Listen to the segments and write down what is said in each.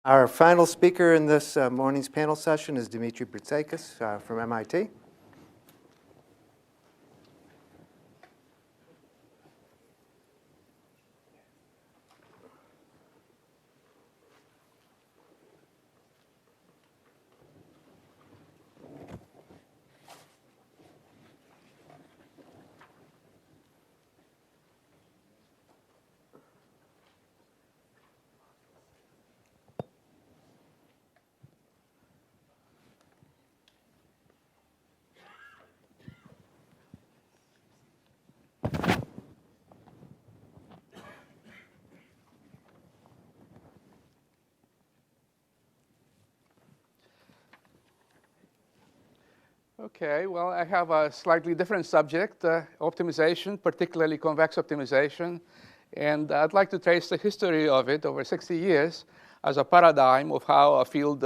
Our final speaker in this morning's panel session is Dimitri Bertsekas from MIT. Okay, well, I have a slightly different subject, optimization, particularly convex optimization. And I'd like to trace the history of it over 60 years as a paradigm of how a field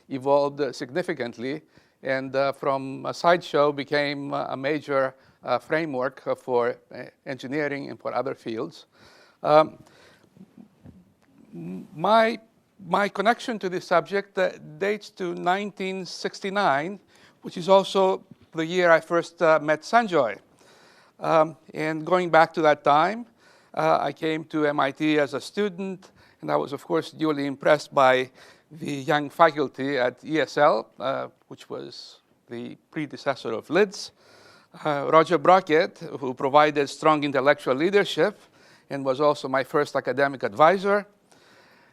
evolved significantly and from a sideshow became a major framework for engineering and for other fields. My connection to this subject dates to 1969, which is also the year I first met Sanjoy. And going back to that time, I came to MIT as a student, and I was, of course, duly impressed by the young faculty at ESL, which was the predecessor of LIDS. Roger Brockett, who provided strong intellectual leadership and was also my first academic advisor.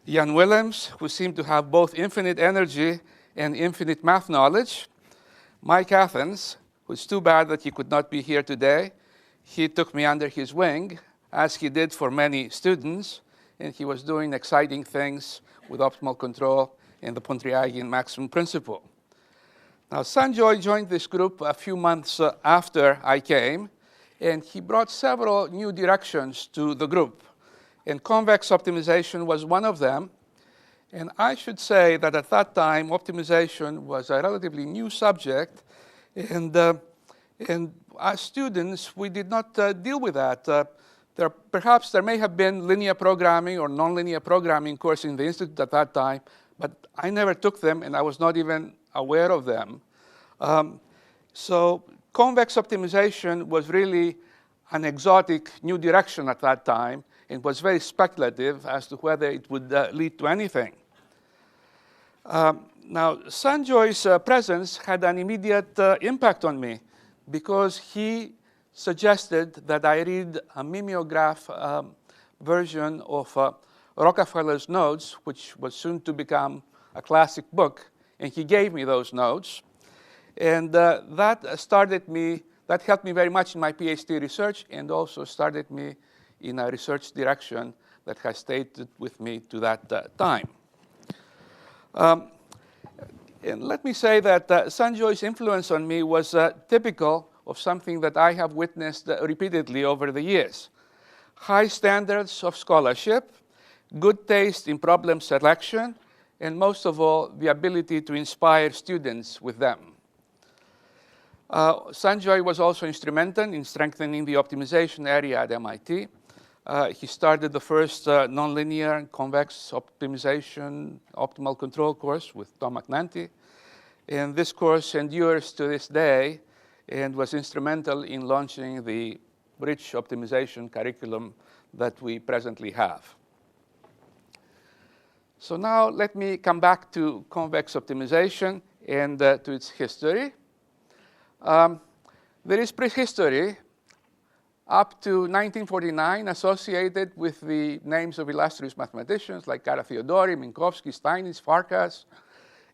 Jan Willems, who seemed to have both infinite energy and infinite math knowledge. Mike Athens, who's too bad that he could not be here today. He took me under his wing, as he did for many students, and he was doing exciting things with optimal control and the Pontryagin maximum principle. Now, Sanjoy joined this group a few months after I came, and he brought several new directions to the group. And convex optimization was one of them. And I should say that at that time, optimization was a relatively new subject. And as students, we did not deal with that. Perhaps there may have been linear programming or nonlinear programming course in the institute at that time, but I never took them, and I was not even aware of them. So convex optimization was really an exotic new direction at that time. It was very speculative as to whether it would lead to anything. Now, Sanjoy's presence had an immediate impact on me because he suggested that I read a mimeograph version of Rockafellar's notes, which was soon to become a classic book, and he gave me those notes. And that helped me very much in my PhD research and also started me in a research direction that has stayed with me to that time. And let me say that Sanjoy's influence on me was typical of something that I have witnessed repeatedly over the years. High standards of scholarship, good taste in problem selection, and most of all, the ability to inspire students with them. Sanjoy was also instrumental in strengthening the optimization area at MIT. He started the first nonlinear and convex optimization optimal control course with Tom McNanty. And this course endures to this day and was instrumental in launching the rich optimization curriculum that we presently have. So now let me come back to convex optimization and to its history. There is prehistory up to 1949 associated with the names of illustrious mathematicians like Kara-Theodori, Minkowski, Steinitz, Farkas.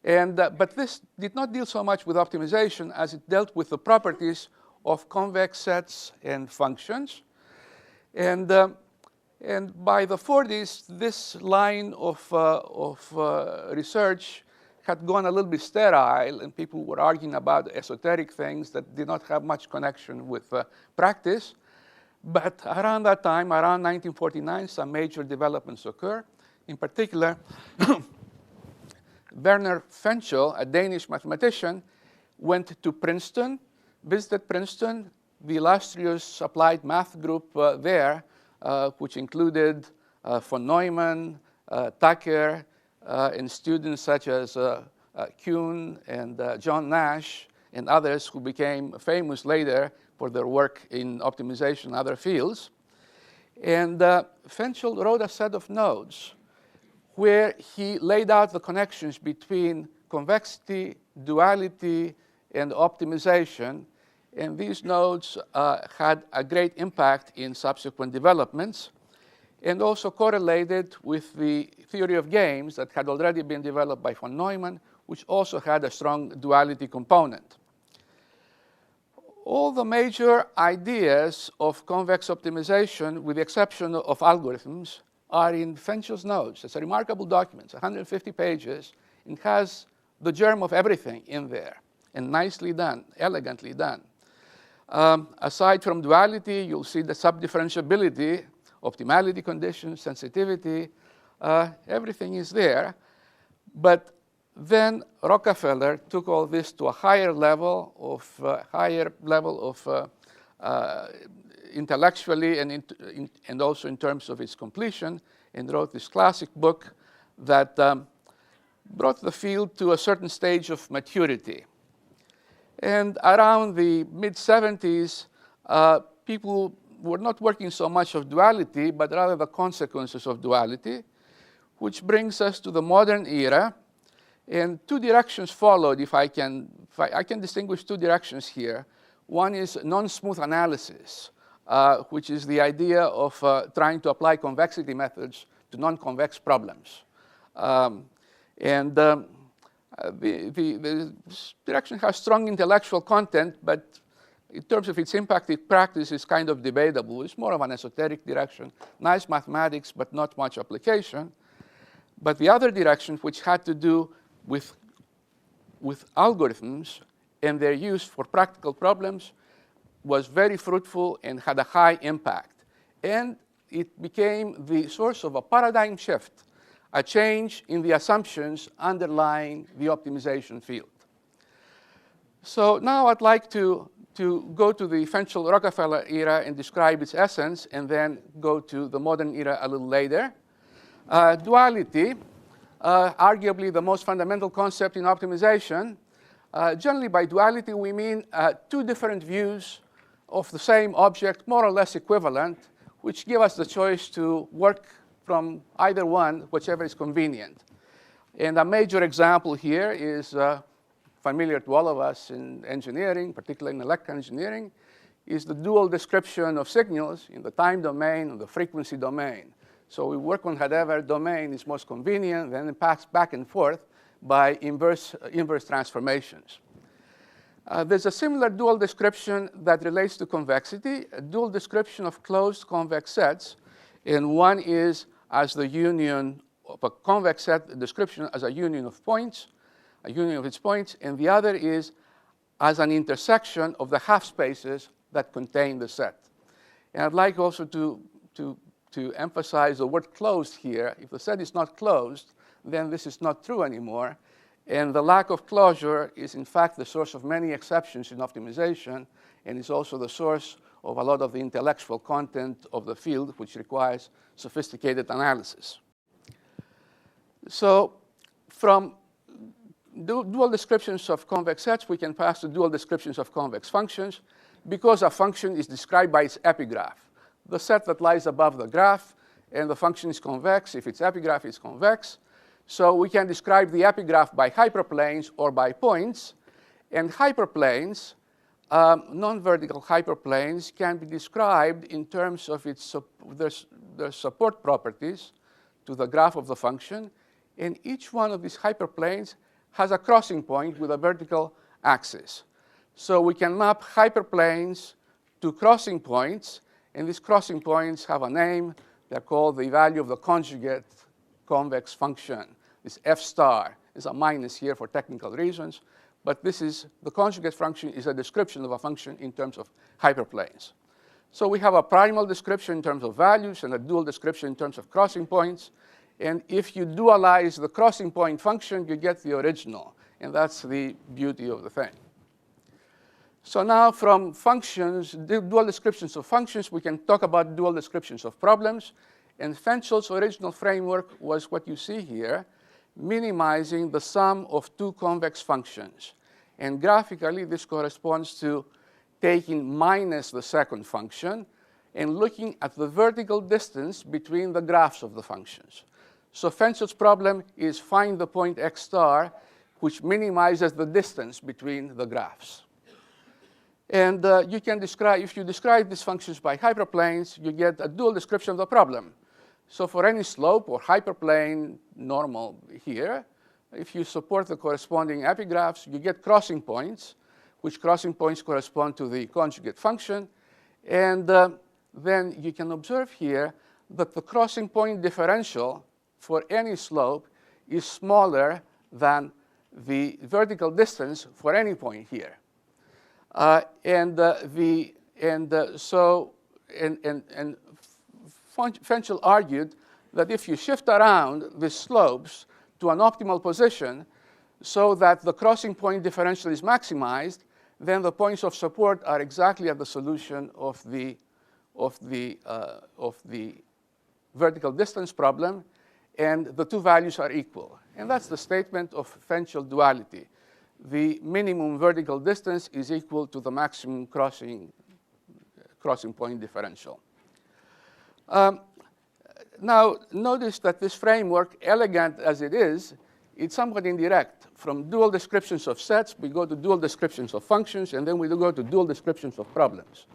But this did not deal so much with optimization as it dealt with the properties of convex sets and functions. And by the 40s, this line of research had gone a little bit sterile, and people were arguing about esoteric things that did not have much connection with practice. But around that time, around 1949, some major developments occur. In particular, Werner Fenchel, a Danish mathematician, went to Princeton, visited Princeton, the illustrious applied math group there, which included von Neumann, Tucker, and students such as Kuhn and John Nash and others who became famous later for their work in optimization and other fields. And Fenchel wrote a set of notes where he laid out the connections between convexity, duality, and optimization. And these notes had a great impact in subsequent developments, and also correlated with the theory of games that had already been developed by von Neumann, which also had a strong duality component. All the major ideas of convex optimization, with the exception of algorithms, are in Fenchel's notes. It's a remarkable document, 150 pages, and has the germ of everything in there, and nicely done, elegantly done. Aside from duality, you'll see the subdifferentiability, optimality conditions, sensitivity, everything is there. But then Rockafellar took all this to a higher level of intellectually and also in terms of its completion, and wrote this classic book that brought the field to a certain stage of maturity. And around the mid-70s, people were not working so much of duality, but rather the consequences of duality, which brings us to the modern era. And two directions followed, I can distinguish two directions here. One is non-smooth analysis, which is the idea of trying to apply convexity methods to non-convex problems. The direction has strong intellectual content, but in terms of its impact in practice, is kind of debatable. It's more of an esoteric direction, nice mathematics, but not much application. But the other direction, which had to do with algorithms and their use for practical problems, was very fruitful and had a high impact. And it became the source of a paradigm shift, a change in the assumptions underlying the optimization field. So now I'd like to go to the Fenchel-Rockafellar era and describe its essence, and then go to the modern era a little later. Duality, arguably the most fundamental concept in optimization. Generally, by duality, we mean two different views of the same object, more or less equivalent, which give us the choice to work from either one, whichever is convenient. And a major example here is familiar to all of us in engineering, particularly in electrical engineering, is the dual description of signals in the time domain and the frequency domain. So we work on whatever domain is most convenient, then it passes back and forth by inverse transformations. There's a similar dual description that relates to convexity, a dual description of closed convex sets. And one is as the union of a convex set description as a union of points, a union of its points, and the other is as an intersection of the half spaces that contain the set. And I'd like also to emphasize the word closed here. If the set is not closed, then this is not true anymore. And the lack of closure is, in fact, the source of many exceptions in optimization, and is also the source of a lot of the intellectual content of the field, which requires sophisticated analysis. So from dual descriptions of convex sets, we can pass to dual descriptions of convex functions, because a function is described by its epigraph, the set that lies above the graph, and the function is convex if its epigraph is convex. So we can describe the epigraph by hyperplanes or by points. And hyperplanes, non-vertical hyperplanes, can be described in terms of their support properties to the graph of the function. And each one of these hyperplanes has a crossing point with a vertical axis. So we can map hyperplanes to crossing points, and these crossing points have a name. They're called the value of the conjugate convex function. This f star is a minus here for technical reasons, but this is the conjugate function is a description of a function in terms of hyperplanes. So we have a primal description in terms of values and a dual description in terms of crossing points. And if you dualize the crossing point function, you get the original. And that's the beauty of the thing. So now from functions, dual descriptions of functions, we can talk about dual descriptions of problems. And Fenchel's original framework was what you see here, minimizing the sum of two convex functions. And graphically, this corresponds to taking minus the second function and looking at the vertical distance between the graphs of the functions. So Fenchel's problem is find the point x star, which minimizes the distance between the graphs. And you can describe, if you describe these functions by hyperplanes, you get a dual description of the problem. So for any slope or hyperplane normal here, if you support the corresponding epigraphs, you get crossing points, which crossing points correspond to the conjugate function. And then you can observe here that the crossing point differential for any slope is smaller than the vertical distance for any point here. Fenchel argued that if you shift around the slopes to an optimal position so that the crossing point differential is maximized, then the points of support are exactly at the solution of the vertical distance problem, and the two values are equal. And that's the statement of Fenchel duality. The minimum vertical distance is equal to the maximum crossing point differential. Now, notice that this framework, elegant as it is, it's somewhat indirect. From dual descriptions of sets, we go to dual descriptions of functions, and then we go to dual descriptions of problems.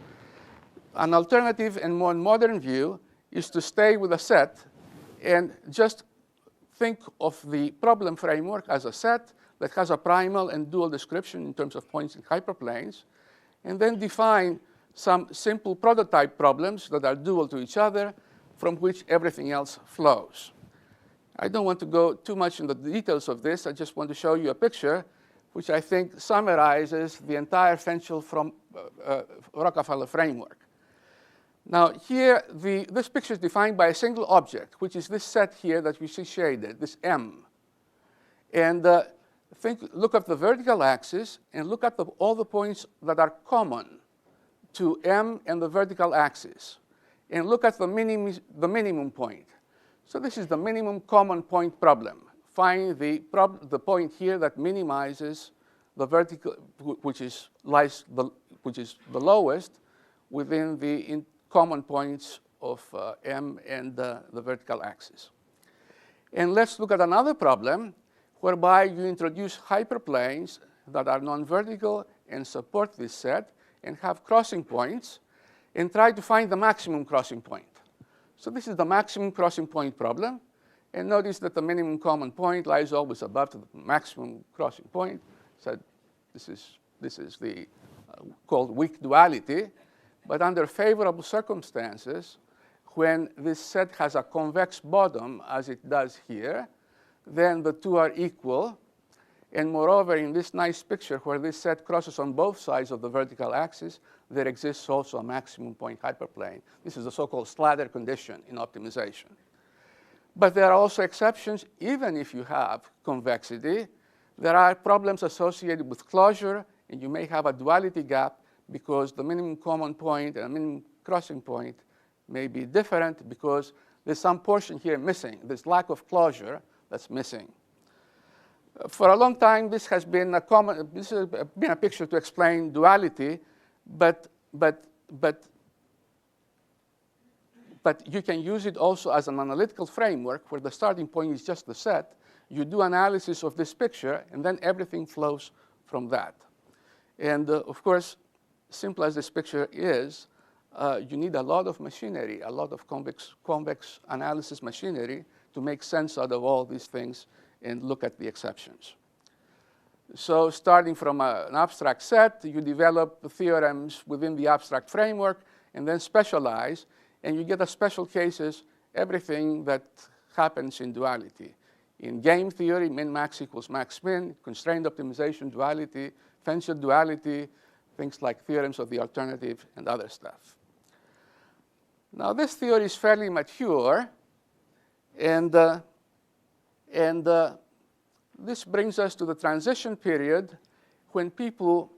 An alternative and more modern view is to stay with a set and just think of the problem framework as a set that has a primal and dual description in terms of points in hyperplanes, and then define some simple prototype problems that are dual to each other, from which everything else flows. I don't want to go too much into the details of this. I just want to show you a picture which I think summarizes the entire Fenchel from Rockafellar framework. Now here, this picture is defined by a single object, which is this set here that we see shaded, this M. And look at the vertical axis and look at all the points that are common to M and the vertical axis. And look at the minimum point. So this is the minimum common point problem. Find the point here that minimizes the vertical, which is the lowest within the common points of M and the vertical axis. And let's look at another problem whereby you introduce hyperplanes that are non-vertical and support this set and have crossing points and try to find the maximum crossing point. So this is the maximum crossing point problem. And notice that the minimum common point lies always above the maximum crossing point. So this is the called weak duality. But under favorable circumstances, when this set has a convex bottom, as it does here, then the two are equal. And moreover, in this nice picture where this set crosses on both sides of the vertical axis, there exists also a maximum point hyperplane. This is the so-called slather condition in optimization. But there are also exceptions. Even if you have convexity, there are problems associated with closure, and you may have a duality gap because the minimum common point and a minimum crossing point may be different because there's some portion here missing. There's lack of closure that's missing. For a long time, this has been a picture to explain duality, but you can use it also as an analytical framework where the starting point is just the set. You do analysis of this picture, and then everything flows from that. And of course, simple as this picture is, you need a lot of machinery, a lot of convex analysis machinery to make sense out of all these things and look at the exceptions. So starting from an abstract set, you develop the theorems within the abstract framework and then specialize, and you get as special cases everything that happens in duality. In game theory, min-max equals max-min, constrained optimization duality, Fenchel duality, things like theorems of the alternative and other stuff. Now this theory is fairly mature, and this brings us to the transition period when people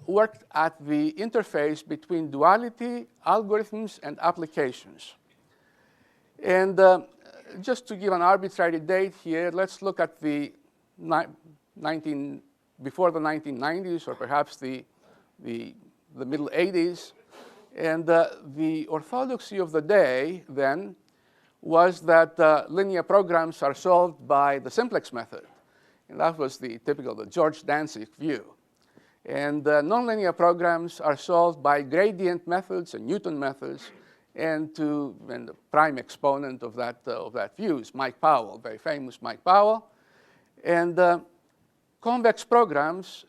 worked at the interface between duality, algorithms, and applications. And just to give an arbitrary date here, let's look at the before the 1990s, or perhaps the middle 80s. And the orthodoxy of the day then was that linear programs are solved by the simplex method. And that was the typical, the George Danzig view. And nonlinear programs are solved by gradient methods and Newton methods. And the prime exponent of that view is Mike Powell, very famous Mike Powell. And convex programs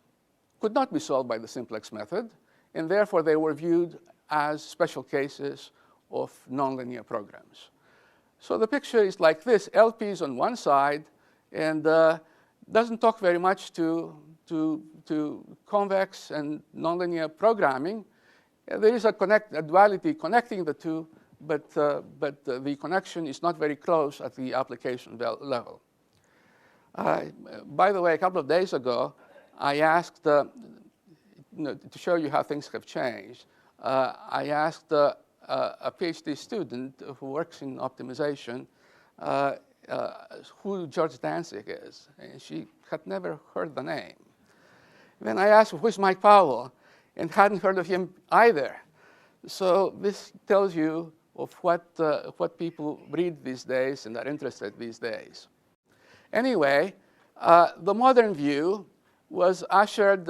could not be solved by the simplex method, and therefore they were viewed as special cases of nonlinear programs. So the picture is like this. LP is on one side, and doesn't talk very much to convex and nonlinear programming. There is a duality connecting the two, but the connection is not very close at the application level. By the way, a couple of days ago, I asked, to show you how things have changed, I asked a PhD student who works in optimization who George Danzig is, and she had never heard the name. Then I asked, who's Mike Powell? And hadn't heard of him either. So this tells you of what people read these days and are interested these days. Anyway, the modern view was ushered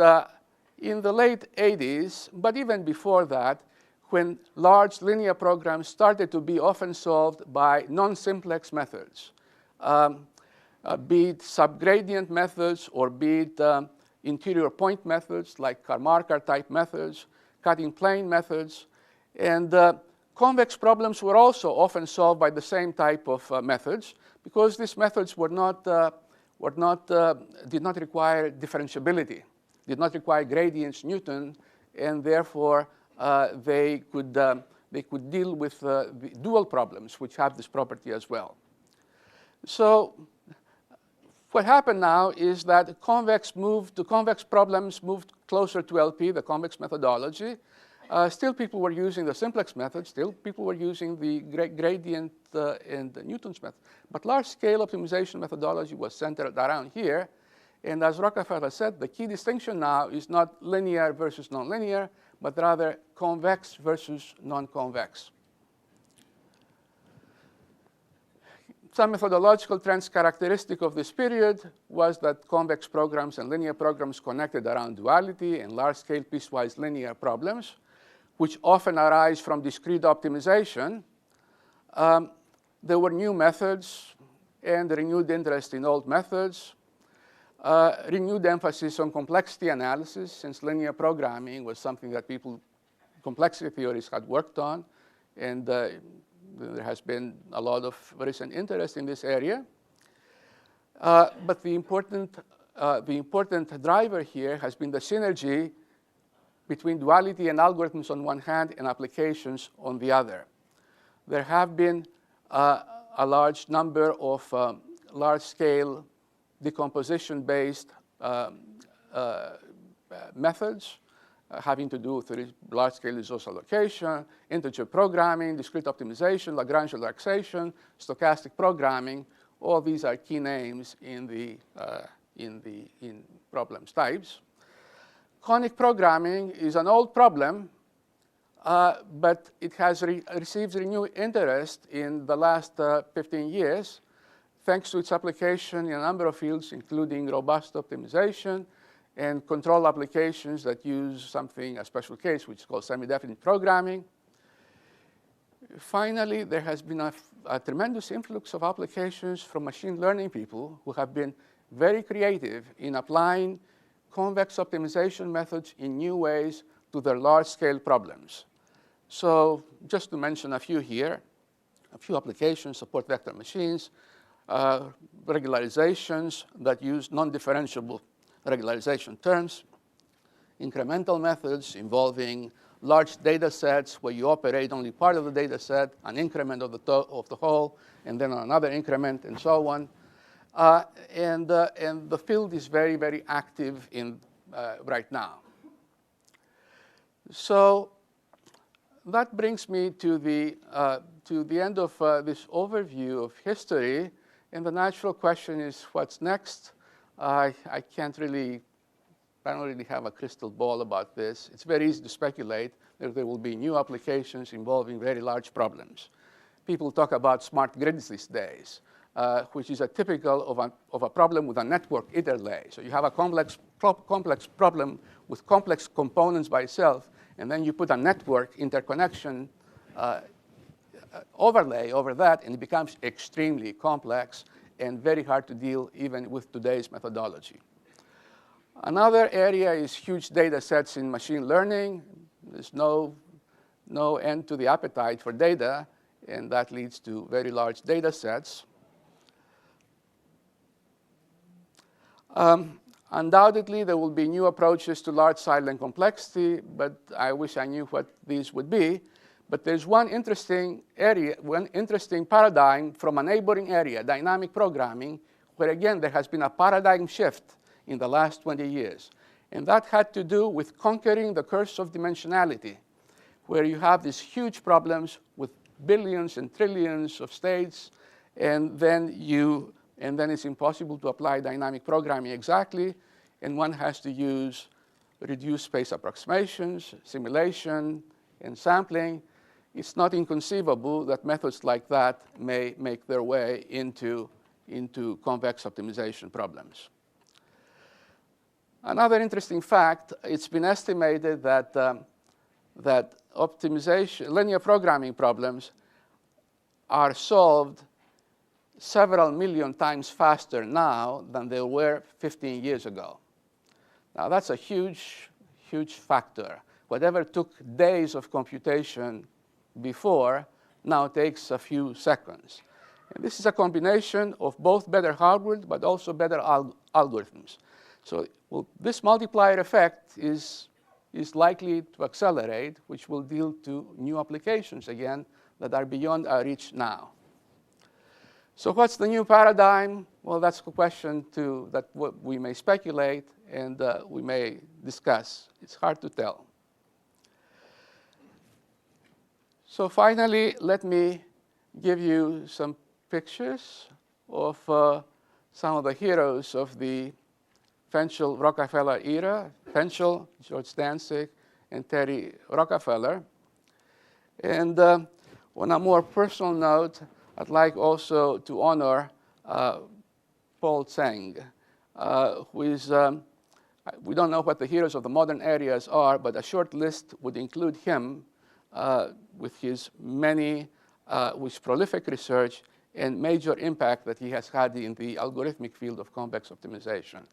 in the late 80s, but even before that, when large linear programs started to be often solved by non-simplex methods, be it subgradient methods or be it interior point methods like Karmarkar type methods, cutting plane methods. And convex problems were also often solved by the same type of methods, because these methods did not require differentiability, did not require gradients Newton, and therefore they could deal with the dual problems, which have this property as well. So what happened now is that convex problems moved closer to LP, the convex methodology. Still people were using the simplex method, still people were using the gradient and the Newton's method. But large-scale optimization methodology was centered around here. And as Rockafellar said, the key distinction now is not linear versus nonlinear, but rather convex versus non-convex. Some methodological trends characteristic of this period was that convex programs and linear programs connected around duality and large-scale piecewise linear problems, which often arise from discrete optimization. There were new methods and renewed interest in old methods, renewed emphasis on complexity analysis, since linear programming was something that complexity theorists had worked on, and there has been a lot of recent interest in this area. But the important driver here has been the synergy between duality and algorithms on one hand and applications on the other. There have been a large number of large-scale decomposition-based methods having to do with large-scale resource allocation, integer programming, discrete optimization, Lagrange relaxation, stochastic programming. All these are key names in problems types. Conic programming is an old problem, but it has received renewed interest in the last 15 years, thanks to its application in a number of fields, including robust optimization and control applications that use a special case, which is called semi-definite programming. Finally, there has been a tremendous influx of applications from machine learning people who have been very creative in applying convex optimization methods in new ways to their large-scale problems. So just to mention a few here, a few applications support vector machines, regularizations that use non-differentiable regularization terms, incremental methods involving large data sets where you operate only part of the data set, an increment of the whole, and then another increment, and so on. And the field is very, very active right now. So that brings me to the end of this overview of history. And the natural question is, what's next? I don't really have a crystal ball about this. It's very easy to speculate that there will be new applications involving very large problems. People talk about smart grids these days, which is a typical of a problem with a network interlay. So you have a complex problem with complex components by itself, and then you put a network interconnection overlay over that, and it becomes extremely complex and very hard to deal even with today's methodology. Another area is huge data sets in machine learning. There's no end to the appetite for data, and that leads to very large data sets. Undoubtedly, there will be new approaches to large silent complexity, but I wish I knew what these would be. But there's one interesting paradigm from a neighboring area, dynamic programming, where again there has been a paradigm shift in the last 20 years. And that had to do with conquering the curse of dimensionality, where you have these huge problems with billions and trillions of states, and then it's impossible to apply dynamic programming exactly, and one has to use reduced space approximations, simulation, and sampling. It's not inconceivable that methods like that may make their way into convex optimization problems. Another interesting fact, it's been estimated that linear programming problems are solved several million times faster now than they were 15 years ago. Now that's a huge, huge factor. Whatever took days of computation before now takes a few seconds. And this is a combination of both better hardware but also better algorithms. So this multiplier effect is likely to accelerate, which will deal to new applications again that are beyond our reach now. So what's the new paradigm? Well, that's a question that we may speculate and we may discuss. It's hard to tell. So finally, let me give you some pictures of some of the heroes of the Fenchel-Rockafellar era, Fenchel, George Danzig, and Terry Rockafellar. And on a more personal note, I'd like also to honor Paul Tseng, who is, we don't know what the heroes of the modern eras are, but a short list would include him with his with prolific research and major impact that he has had in the algorithmic field of convex optimization.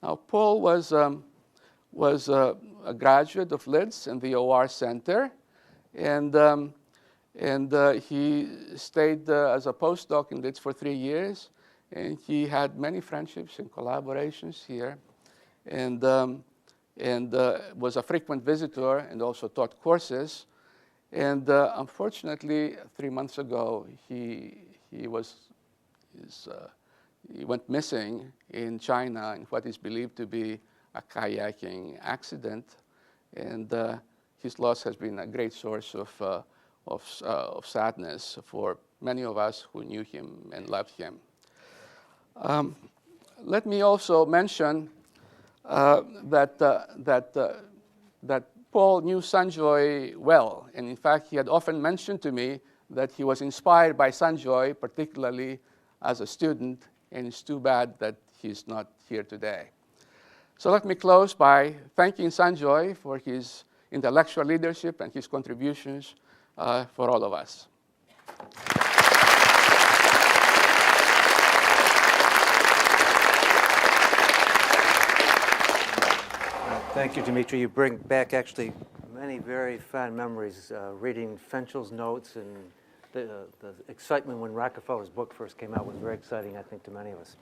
Now, Paul was a graduate of Leeds and the OR Center, and he stayed as a postdoc in Leeds for 3 years, and he had many friendships and collaborations here, and was a frequent visitor and also taught courses. And unfortunately, 3 months ago, he went missing in China in what is believed to be a kayaking accident, and his loss has been a great source of sadness for many of us who knew him and loved him. Let me also mention that Paul knew Sanjoy well, and in fact, he had often mentioned to me that he was inspired by Sanjoy, particularly as a student, and it's too bad that he's not here today. So let me close by thanking Sanjoy for his intellectual leadership and his contributions for all of us. Thank you, Dimitri. You bring back actually many very fond memories reading Fenchel's notes, and the excitement when Rockafellar's book first came out was very exciting, I think, to many of us.